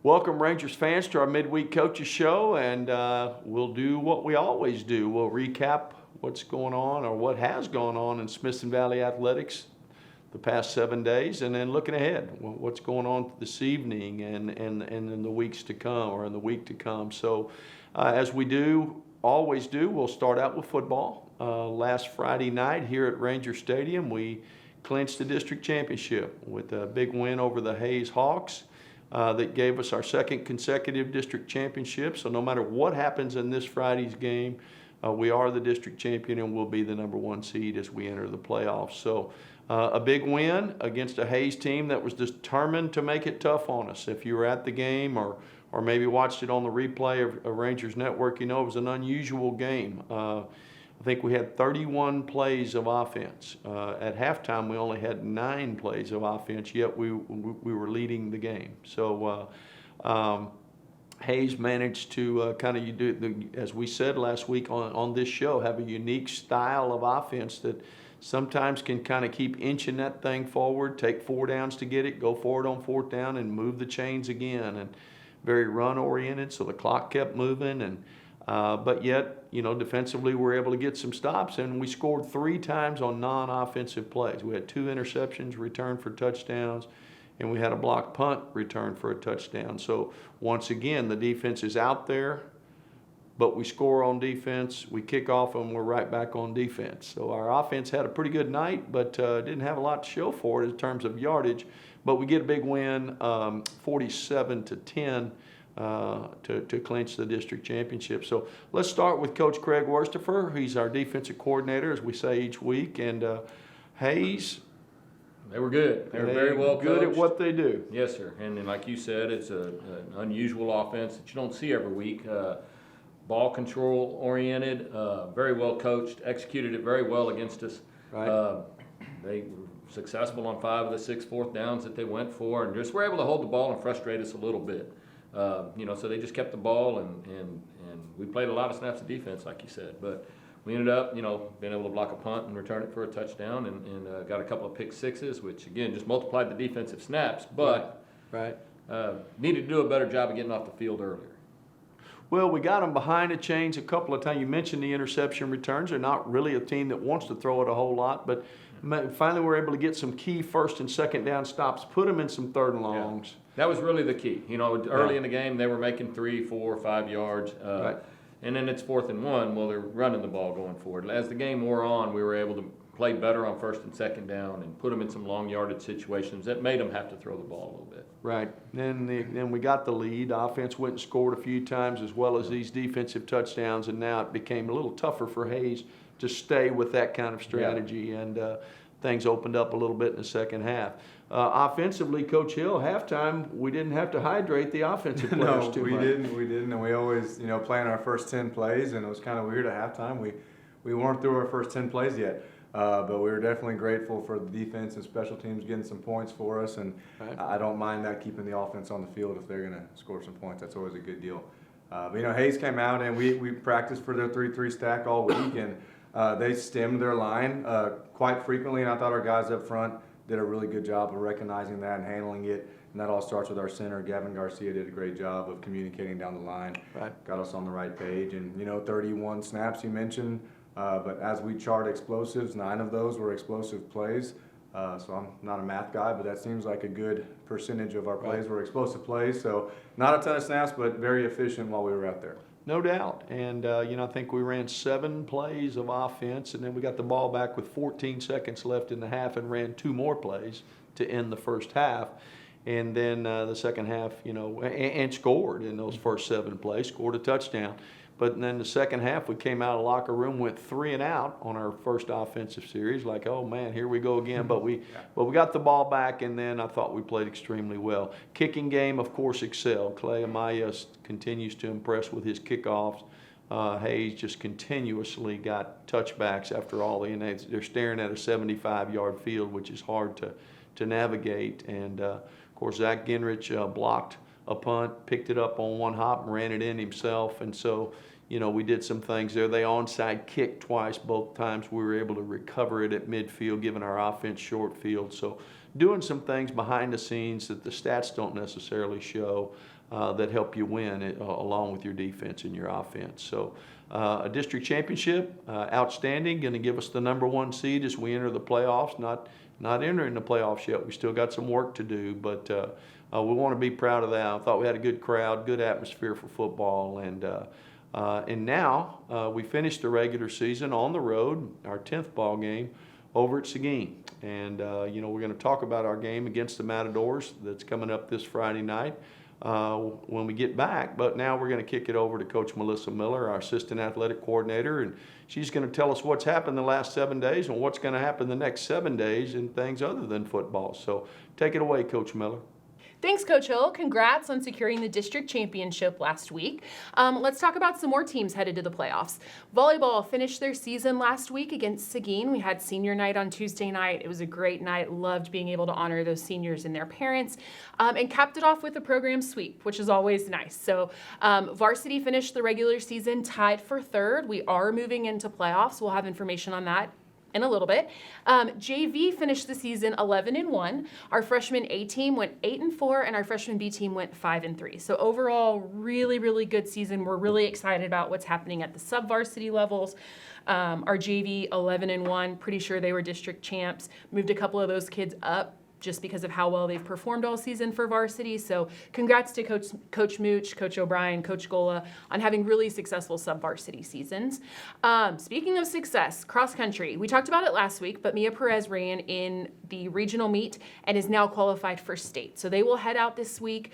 Welcome, Rangers fans, to our midweek Coaches Show, and we'll do what we always do. We'll recap what's going on or what has gone on in Smithson Valley Athletics the past 7 days, and then looking ahead, what's going on this evening and in the weeks to come or in the week to come. So as we always do, we'll start out with football. Last Friday night here at Ranger Stadium, we clinched the district championship with a big win over the Hayes Hawks. That gave us our second consecutive district championship. So no matter what happens in this Friday's game, we are the district champion and will be the #1 seed as we enter the playoffs. So a big win against a Hayes team that was determined to make it tough on us. If you were at the game or maybe watched it on the replay of Rangers Network, you know it was an unusual game. I think we had 31 plays of offense. At halftime, we only had 9 plays of offense, yet we were leading the game. So Hayes managed to as we said last week on this show, have a unique style of offense that sometimes can kind of keep inching that thing forward, take 4 downs to get it, go forward on 4th down, and move the chains again. And very run-oriented, so the clock kept moving. And but yet, defensively, we were able to get some stops, and we scored 3 times on non-offensive plays. We had 2 interceptions returned for touchdowns, and we had a blocked punt returned for a touchdown. So once again, the defense is out there, but we score on defense, we kick off, and we're right back on defense. So our offense had a pretty good night, but didn't have a lot to show for it in terms of yardage. But we get a big win, 47-10. To clinch the district championship. So let's start with Coach Craig Worstifer. He's our defensive coordinator, as we say each week. And Hayes, they were good. They were very well good coached. at what they do. Yes, sir. And like you said, it's an unusual offense that you don't see every week. Ball control oriented, very well coached, executed it very well against us. Right. They were successful on 5 of the 6 4th downs that they went for, and just were able to hold the ball and frustrate us a little bit. So they just kept the ball, and we played a lot of snaps of defense, like you said. But we ended up, being able to block a punt and return it for a touchdown, and got a couple of pick sixes, which again just multiplied the defensive snaps. But right. Needed to do a better job of getting off the field earlier. Well, we got them behind the chains a couple of times. You mentioned the interception returns. They're not really a team that wants to throw it a whole lot, but finally we're able to get some key 1st and 2nd down stops, put them in some 3rd and longs. Yeah. That was really the key. Early in the game, they were making 3, 4, 5 yards. Right. And then it's 4th and 1. Well, they're running the ball going forward. As the game wore on, we were able to play better on 1st and 2nd down and put them in some long yardage situations that made them have to throw the ball a little bit. Right. Then we got the lead. Offense went and scored a few times, as well as these defensive touchdowns, and now it became a little tougher for Hayes to stay with that kind of strategy, and things opened up a little bit in the second half. Offensively, Coach Hill, halftime, we didn't have to hydrate the offensive players too much. No, we didn't, and we always, playing our first 10 plays, and it was kind of weird at halftime. We weren't through our first 10 plays yet, but we were definitely grateful for the defense and special teams getting some points for us, and right. I don't mind that, keeping the offense on the field if they're going to score some points. That's always a good deal. But Hayes came out, and we practiced for their 3-3 stack all week, and they stemmed their line quite frequently, and I thought our guys up front did a really good job of recognizing that and handling it. And that all starts with our center. Gavin Garcia did a great job of communicating down the line. Right. Got us on the right page. And, 31 snaps you mentioned. But as we chart explosives, 9 of those were explosive plays. So I'm not a math guy, but that seems like a good percentage of our plays were explosive plays. So not a ton of snaps, but very efficient while we were out there. No doubt. And, I think we ran 7 plays of offense, and then we got the ball back with 14 seconds left in the half and ran 2 more plays to end the first half. And then the second half, and scored in those first 7 plays, scored a touchdown. But then the second half, we came out of the locker room, went 3 and out on our first offensive series. Like, oh man, here we go again. But we got the ball back, and then I thought we played extremely well. Kicking game, of course, excelled. Clay Amaya continues to impress with his kickoffs. Hayes just continuously got touchbacks after all. They're staring at a 75-yard field, which is hard to navigate. And of course, Zach Ginrich blocked a punt, picked it up on one hop and ran it in himself. And so, we did some things there. They onside kicked twice. Both times we were able to recover it at midfield, giving our offense short field. So doing some things behind the scenes that the stats don't necessarily show. that help you win along with your defense and your offense. So a district championship, outstanding, going to give us the #1 seed as we enter the playoffs. Not entering the playoffs yet. We still got some work to do, but we want to be proud of that. I thought we had a good crowd, good atmosphere for football, and now we finished the regular season on the road, our 10th ball game over at Seguin. And we're going to talk about our game against the Matadors that's coming up this Friday night when we get back. But now we're going to kick it over to Coach Melissa Miller, our assistant athletic coordinator, and she's going to tell us what's happened the last 7 days and what's going to happen the next 7 days in things other than football. So take it away, Coach Miller. Thanks, Coach Hill. Congrats on securing the district championship last week. Let's talk about some more teams headed to the playoffs. Volleyball finished their season last week against Seguin. We had senior night on Tuesday night. It was a great night. Loved being able to honor those seniors and their parents, and capped it off with a program sweep, which is always nice. So varsity finished the regular season tied for 3rd. We are moving into playoffs. We'll have information on that in a little bit. JV finished the season 11-1. Our freshman A team went 8-4, and our freshman B team went 5-3. So overall, really, really good season. We're really excited about what's happening at the sub-varsity levels. Our JV 11-1, pretty sure they were district champs. Moved a couple of those kids up just because of how well they've performed all season for varsity. So congrats to Coach Mooch, Coach O'Brien, Coach Gola on having really successful sub-varsity seasons. Speaking of success, cross country. We talked about it last week, but Mia Perez ran in the regional meet and is now qualified for state. So they will head out this week.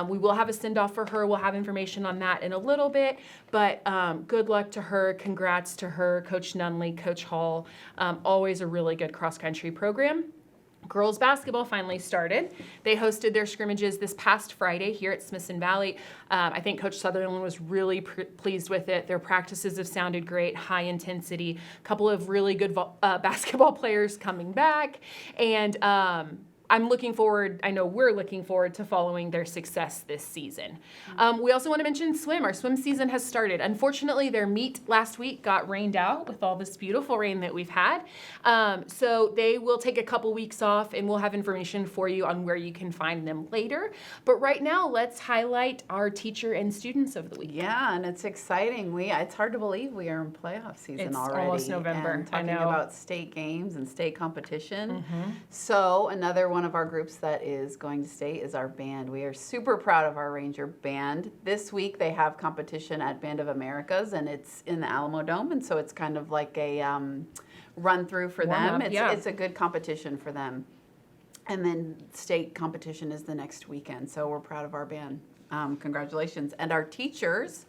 We will have a send-off for her. We'll have information on that in a little bit, but good luck to her. Congrats to her, Coach Nunley, Coach Hall. Always a really good cross country program. Girls basketball finally started. They hosted their scrimmages this past Friday here at Smithson Valley. I think Coach Sutherland was really pleased with it. Their practices have sounded great, high intensity, a couple of really good basketball players coming back, and I'm looking forward, I know we're looking forward to following their success this season. We also want to mention swim. Our swim season has started. Unfortunately, their meet last week got rained out with all this beautiful rain that we've had. So they will take a couple weeks off, and we'll have information for you on where you can find them later. But right now, let's highlight our teacher and students of the week. Yeah, and it's exciting. It's hard to believe we are in playoff season It's already. almost November. And talking I know. about state games and state competition. So another one of our groups that is going to state is our band. We are super proud of our Ranger band. This week they have competition at Band of Americas, and it's in the Alamo Dome, and so it's kind of like a run through for them. It's a good competition for them. And then state competition is the next weekend, so we're proud of our band. Congratulations. And our teachers,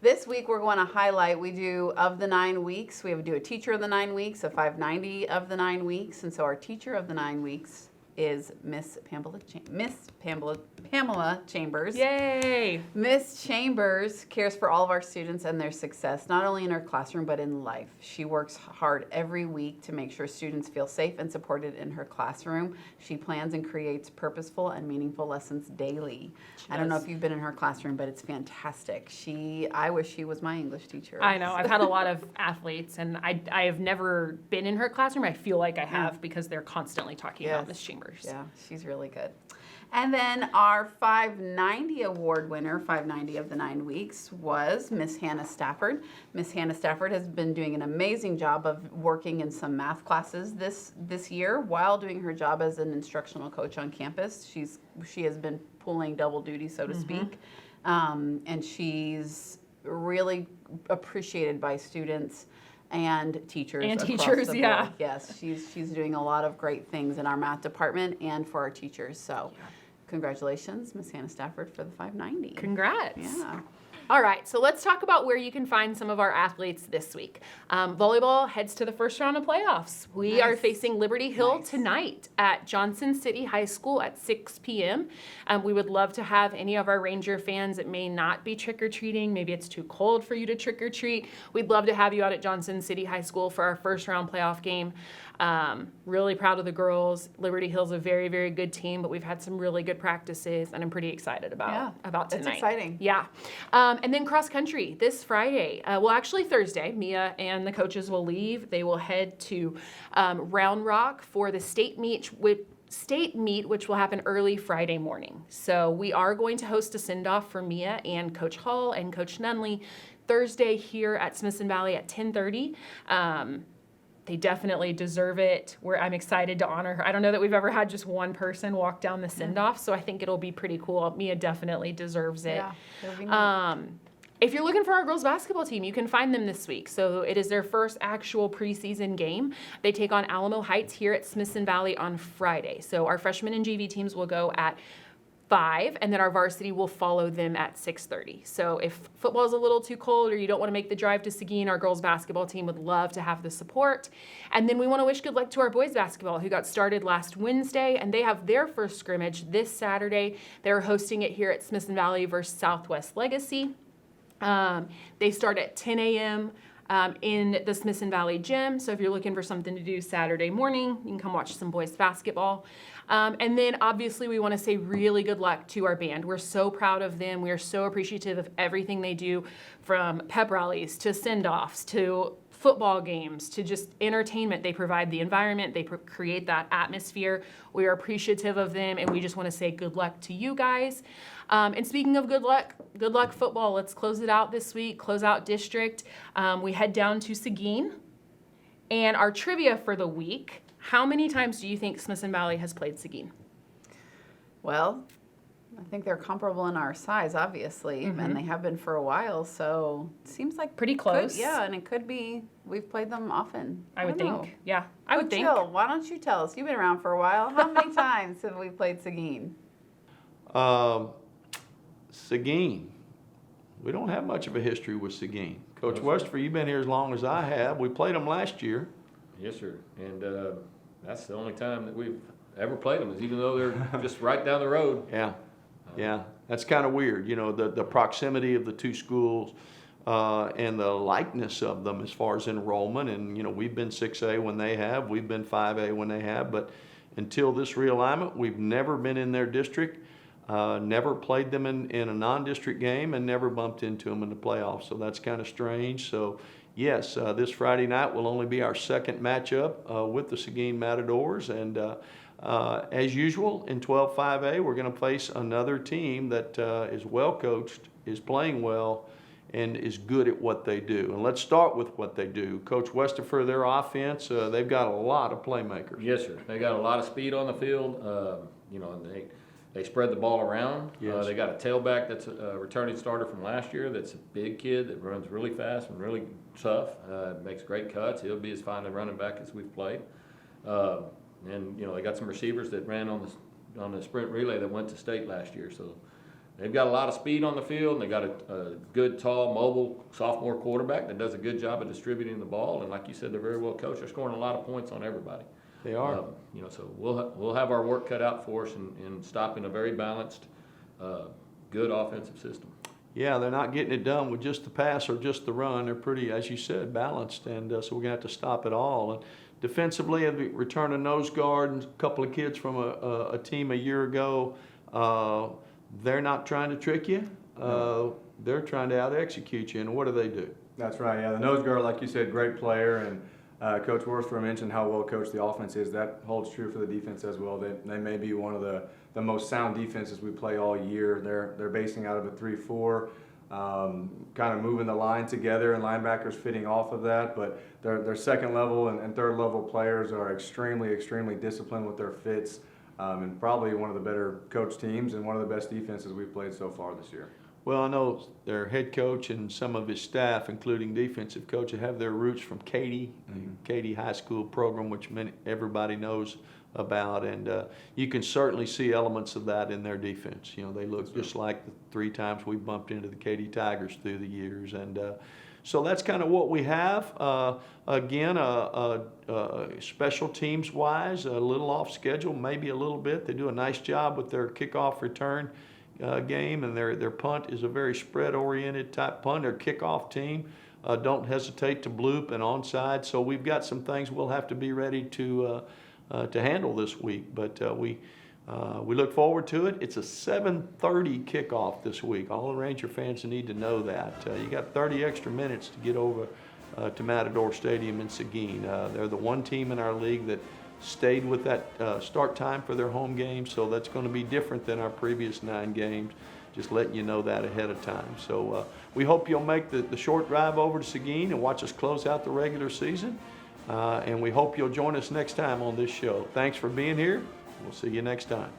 this week we're going to highlight, we do of the 9 weeks, we do a teacher of the 9 weeks, a 590 of the 9 weeks, and so our teacher of the 9 weeks is Miss Pamela Chambers. Yay! Miss Chambers cares for all of our students and their success, not only in her classroom, but in life. She works hard every week to make sure students feel safe and supported in her classroom. She plans and creates purposeful and meaningful lessons daily. I don't know if you've been in her classroom, but it's fantastic. I wish she was my English teacher. I know. I've had a lot of athletes, and I have never been in her classroom. I feel like I have because they're constantly talking about Miss Chambers. Yeah, she's really good. And then our 590 award winner, 590 of the 9 weeks, was Miss Hannah Stafford. Miss Hannah Stafford has been doing an amazing job of working in some math classes this year while doing her job as an instructional coach on campus. She has been pulling double duty, so to speak, and she's really appreciated by students and teachers across the board. Yeah. Yes, she's doing a lot of great things in our math department and for our teachers. So congratulations, Miss Hannah Stafford, for the 590. Congrats. Yeah. All right, so let's talk about where you can find some of our athletes this week. Volleyball heads to the first round of playoffs. We are facing Liberty Hill tonight at Johnson City High School at 6 p.m. We would love to have any of our Ranger fans that may not be trick-or-treating. Maybe it's too cold for you to trick-or-treat. We'd love to have you out at Johnson City High School for our first round playoff game. Really proud of the girls. Liberty Hill's a very, very good team, but we've had some really good practices, and I'm pretty excited about tonight. It's exciting. Yeah. And then cross country this Friday. Actually Thursday, Mia and the coaches will leave. They will head to Round Rock for the state meet state meet, which will happen early Friday morning. So we are going to host a send-off for Mia and Coach Hall and Coach Nunley Thursday here at Smithson Valley at 10:30. They definitely deserve it. I'm excited to honor her. I don't know that we've ever had just one person walk down the send-off, so I think it'll be pretty cool. Mia definitely deserves it. Yeah, it'll be neat. If you're looking for our girls basketball team, you can find them this week. So it is their first actual preseason game. They take on Alamo Heights here at Smithson Valley on Friday. So our freshman and JV teams will go at 5, and then our varsity will follow them at 6:30. So if football is a little too cold or you don't want to make the drive to Seguin, our girls basketball team would love to have the support. And then we want to wish good luck to our boys basketball, who got started last Wednesday, and they have their first scrimmage this Saturday. They're hosting it here at Smithson Valley versus Southwest Legacy. They start at 10 a.m. In the Smithson Valley gym. So if you're looking for something to do Saturday morning, you can come watch some boys basketball. And then obviously we want to say really good luck to our band. We're so proud of them. We are so appreciative of everything they do, from pep rallies to send-offs to football games to just entertainment. They provide the environment. They create that atmosphere. We are appreciative of them, and we just want to say good luck to you guys. And speaking of good luck football. Let's close it out this week, close out district. We head down to Seguin. And our trivia for the week, how many times do you think Smithson Valley has played Seguin? Well, I think they're comparable in our size, obviously, and they have been for a while, so it seems like Pretty close. yeah, and it could be we've played them often. I would don't think. know. Yeah, I would Coach think. Hill, why don't you tell us? You've been around for a while. How many times have we played Seguin? Seguin. We don't have much of a history with Seguin. Coach Westford, you've been here as long as I have. We played them last year. Yes, sir. And that's the only time that we've ever played them, is even though they're just right down the road. Yeah. That's kind of weird, the proximity of the two schools and the likeness of them as far as enrollment. And, we've been 6A when they have. We've been 5A when they have. But until this realignment, we've never been in their district. Never played them in a non-district game, and never bumped into them in the playoffs. So that's kind of strange. So yes, this Friday night will only be our second matchup with the Seguin Matadors. And as usual, in 12-5A, we're going to face another team that is well coached, is playing well, and is good at what they do. And let's start with what they do. Coach Westerfer, their offense, they've got a lot of playmakers. Yes, sir. They got a lot of speed on the field, and they spread the ball around. Yes. They got a tailback that's a returning starter from last year that's a big kid that runs really fast and really tough, makes great cuts. He'll be as fine a running back as we've played. And they got some receivers that ran on the sprint relay that went to state last year. So they've got a lot of speed on the field, and they got a good, tall, mobile sophomore quarterback that does a good job of distributing the ball. And like you said, they're very well coached. They're scoring a lot of points on everybody. They are. So we'll have our work cut out for us in stopping a very balanced, good offensive system. Yeah, they're not getting it done with just the pass or just the run. They're pretty, as you said, balanced, and so we're going to have to stop it all. And defensively, we return a nose guard and a couple of kids from a team a year ago. They're not trying to trick you. They're trying to out-execute you, and what do? That's right, yeah. The nose guard, like you said, great player, and Coach Worster mentioned how well coached the offense is. That holds true for the defense as well. They may be one of the most sound defenses we play all year. They're basing out of a 3-4, kind of moving the line together, and linebackers fitting off of that. But their second level and third level players are extremely disciplined with their fits, and probably one of the better coached teams and one of the best defenses we've played so far this year. Well, I know their head coach and some of his staff, including defensive coach, have their roots from Katy, Katy High School program, which everybody knows about, and you can certainly see elements of that in their defense. They look just like the 3 times we bumped into the Katy Tigers through the years, and so that's kind of what we have. Again, special teams wise, a little off schedule, maybe a little bit. They do a nice job with their kickoff return game, and their punt is a very spread-oriented type punt. Their kickoff team don't hesitate to bloop and onside. So we've got some things we'll have to be ready to handle this week. But we look forward to it. It's a 7:30 kickoff this week. All the Ranger fans need to know that. You got 30 extra minutes to get over to Matador Stadium in Seguin. They're the one team in our league that stayed with that start time for their home games, so that's going to be different than our previous 9 games. Just letting you know that ahead of time. So we hope you'll make the short drive over to Seguin and watch us close out the regular season. And we hope you'll join us next time on this show. Thanks for being here. We'll see you next time.